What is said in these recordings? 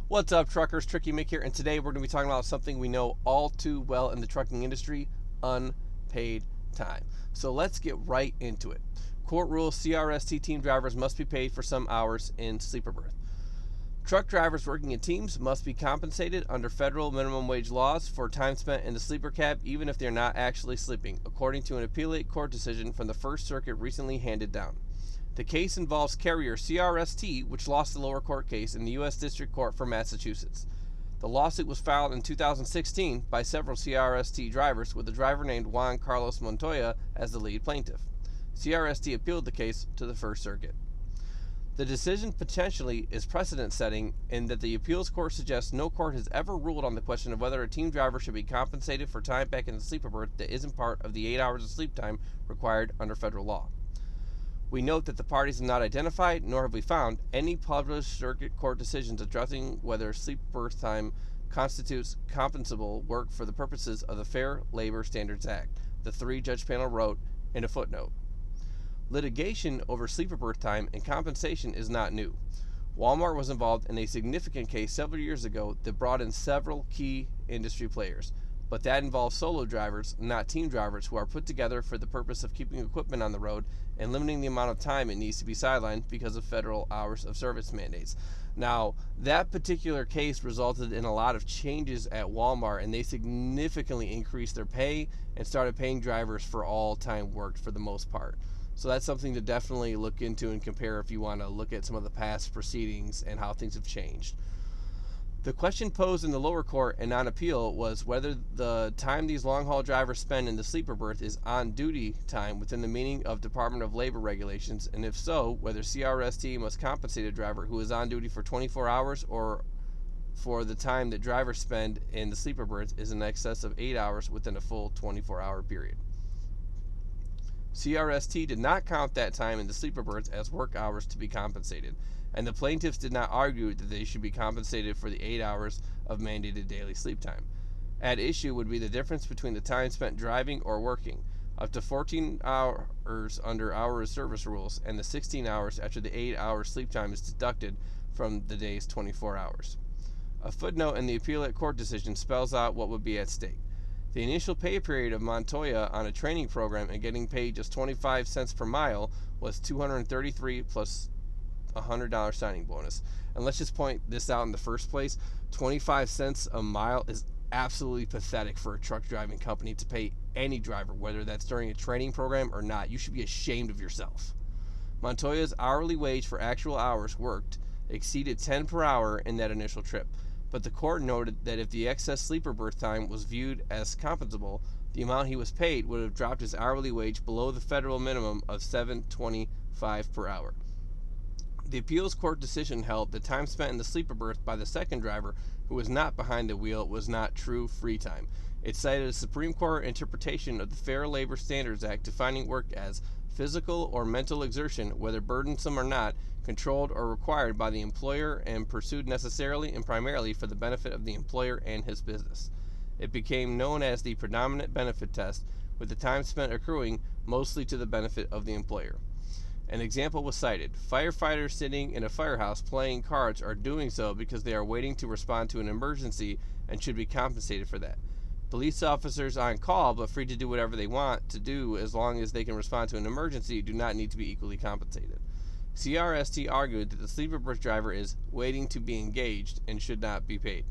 What's up, truckers? Tricky Mick here, and today we're going to be talking about something we know all too well in the trucking industry: unpaid time. So let's get right into it. Court rules CRST team drivers must be paid for some hours in sleeper berth. Truck drivers working in teams must be compensated under federal minimum wage laws for time spent in the sleeper cab, even if they're not actually sleeping, according to an appellate court decision from the First Circuit recently handed down. The case involves carrier CRST, which lost the lower court case in the U.S. District Court for Massachusetts. The lawsuit was filed in 2016 by several CRST drivers, with a driver named Juan Carlos Montoya as the lead plaintiff. CRST appealed the case to the First Circuit. The decision potentially is precedent-setting in that the appeals court suggests no court has ever ruled on the question of whether a team driver should be compensated for time back in the sleeper berth that isn't part of the 8 hours of sleep time required under federal law. We note that the parties have not identified, nor have we found, any published circuit court decisions addressing whether sleep berth time constitutes compensable work for the purposes of the Fair Labor Standards Act, the three-judge panel wrote in a footnote. Litigation over sleeper berth time and compensation is not new. Walmart was involved in a significant case several years ago that brought in several key industry players, but that involves solo drivers, not team drivers, who are put together for the purpose of keeping equipment on the road and limiting the amount of time it needs to be sidelined because of federal hours of service mandates. Now, that particular case resulted in a lot of changes at Walmart, and they significantly increased their pay and started paying drivers for all time worked for the most part. So that's something to definitely look into and compare if you want to look at some of the past proceedings and how things have changed. The question posed in the lower court and on appeal was whether the time these long-haul drivers spend in the sleeper berth is on-duty time within the meaning of Department of Labor regulations, and if so, whether CRST must compensate a driver who is on duty for 24 hours or for the time that drivers spend in the sleeper berth is in excess of 8 hours within a full 24-hour period. CRST did not count that time in the sleeper berth as work hours to be compensated, and the plaintiffs did not argue that they should be compensated for the 8 hours of mandated daily sleep time. At issue would be the difference between the time spent driving or working, up to 14 hours under hours service rules, and the 16 hours after the 8 hours sleep time is deducted from the day's 24 hours. A footnote in the appellate court decision spells out what would be at stake. The initial pay period of Montoya on a training program and getting paid just 25 cents per mile was $233 plus a $100 signing bonus. And let's just point this out in the first place. 25 cents a mile is absolutely pathetic for a truck driving company to pay any driver, whether that's during a training program or not. You should be ashamed of yourself. Montoya's hourly wage for actual hours worked exceeded 10 per hour in that initial trip, but the court noted that if the excess sleeper berth time was viewed as compensable, the amount he was paid would have dropped his hourly wage below the federal minimum of $7.25 per hour. The appeals court decision held that time spent in the sleeper berth by the second driver, who was not behind the wheel, was not true free time. It cited a Supreme Court interpretation of the Fair Labor Standards Act defining work as physical or mental exertion, whether burdensome or not, controlled or required by the employer and pursued necessarily and primarily for the benefit of the employer and his business. It became known as the predominant benefit test, with the time spent accruing mostly to the benefit of the employer. An example was cited. Firefighters sitting in a firehouse playing cards are doing so because they are waiting to respond to an emergency and should be compensated for that. Police officers on call but free to do whatever they want to do as long as they can respond to an emergency do not need to be equally compensated. CRST argued that the sleeper berth driver is waiting to be engaged and should not be paid.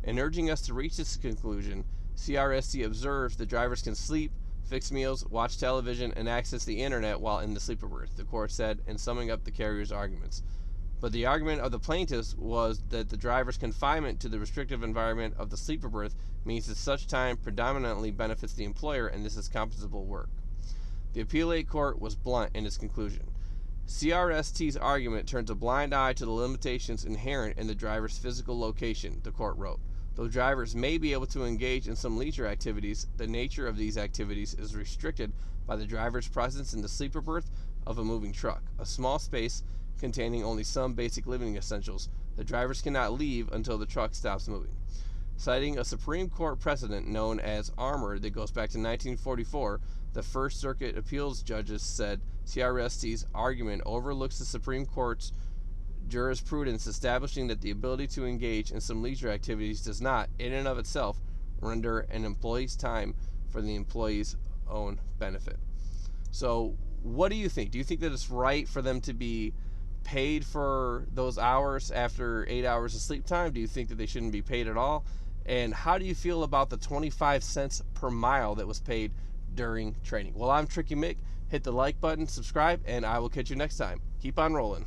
In urging us to reach this conclusion, CRST observes the drivers can sleep, fix meals, watch television, and access the internet while in the sleeper berth, the court said in summing up the carrier's arguments. But the argument of the plaintiffs was that the driver's confinement to the restrictive environment of the sleeper berth means that such time predominantly benefits the employer, and this is compensable work. The appellate court was blunt in its conclusion. CRST's argument turns a blind eye to the limitations inherent in the driver's physical location, the court wrote. Though drivers may be able to engage in some leisure activities, the nature of these activities is restricted by the driver's presence in the sleeper berth of a moving truck, a small space containing only some basic living essentials. The drivers cannot leave until the truck stops moving. Citing a Supreme Court precedent known as Armour that goes back to 1944, the First Circuit appeals judges said CRST's argument overlooks the Supreme Court's jurisprudence establishing that the ability to engage in some leisure activities does not, in and of itself, render an employee's time for the employee's own benefit. So what do you think? Do you think that it's right for them to be paid for those hours after 8 hours of sleep time? Do you think that they shouldn't be paid at all? And how do you feel about the 25 cents per mile that was paid during training? Well, I'm Tricky Mick. Hit the like button, subscribe, and I will catch you next time. Keep on rolling.